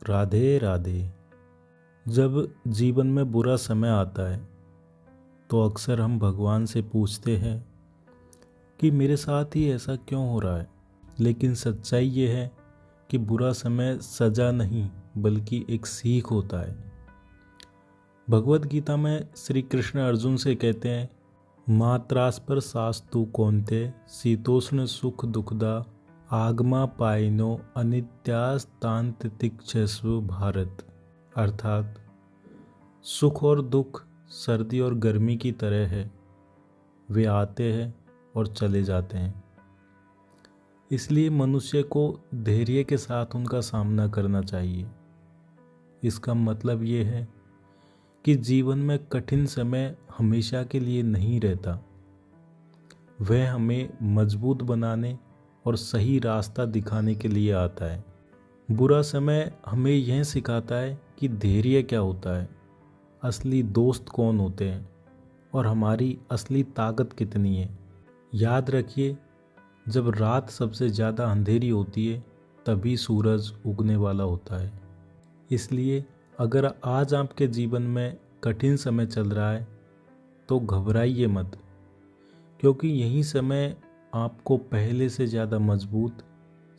राधे राधे। जब जीवन में बुरा समय आता है तो अक्सर हम भगवान से पूछते हैं कि मेरे साथ ही ऐसा क्यों हो रहा है। लेकिन सच्चाई ये है कि बुरा समय सजा नहीं बल्कि एक सीख होता है। भगवत गीता में श्री कृष्ण अर्जुन से कहते हैं, मात्रास्पर शास्तु कौन्ते शीतोष्ण सुख दुखदा आगमा पाइनो अनित्यास्तांतितिक्षस्व भारत। अर्थात सुख और दुख सर्दी और गर्मी की तरह है, वे आते हैं और चले जाते हैं। इसलिए मनुष्य को धैर्य के साथ उनका सामना करना चाहिए। इसका मतलब ये है कि जीवन में कठिन समय हमेशा के लिए नहीं रहता, वह हमें मजबूत बनाने और सही रास्ता दिखाने के लिए आता है। बुरा समय हमें यह सिखाता है कि धैर्य क्या होता है, असली दोस्त कौन होते हैं और हमारी असली ताकत कितनी है। याद रखिए, जब रात सबसे ज़्यादा अंधेरी होती है तभी सूरज उगने वाला होता है। इसलिए अगर आज आपके जीवन में कठिन समय चल रहा है तो घबराइए मत, क्योंकि यही समय आपको पहले से ज़्यादा मजबूत,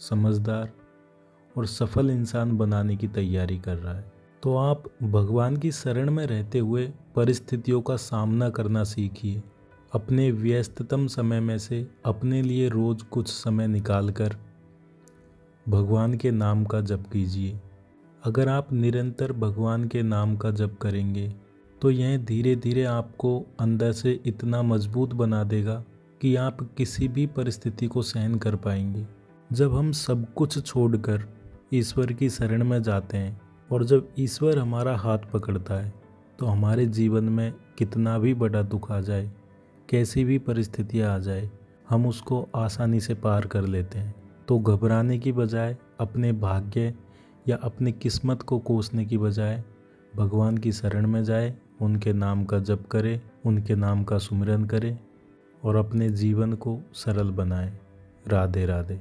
समझदार और सफल इंसान बनाने की तैयारी कर रहा है। तो आप भगवान की शरण में रहते हुए परिस्थितियों का सामना करना सीखिए। अपने व्यस्ततम समय में से अपने लिए रोज़ कुछ समय निकालकर भगवान के नाम का जप कीजिए। अगर आप निरंतर भगवान के नाम का जप करेंगे तो यह धीरे धीरे आपको अंदर से इतना मजबूत बना देगा कि आप किसी भी परिस्थिति को सहन कर पाएंगे। जब हम सब कुछ छोड़कर ईश्वर की शरण में जाते हैं और जब ईश्वर हमारा हाथ पकड़ता है तो हमारे जीवन में कितना भी बड़ा दुख आ जाए, कैसी भी परिस्थितियाँ आ जाए, हम उसको आसानी से पार कर लेते हैं। तो घबराने की बजाय, अपने भाग्य या अपनी किस्मत को कोसने की बजाय भगवान की शरण में जाए, उनके नाम का जप करें, उनके नाम का सुमिरन करें और अपने जीवन को सरल बनाएं। राधे राधे।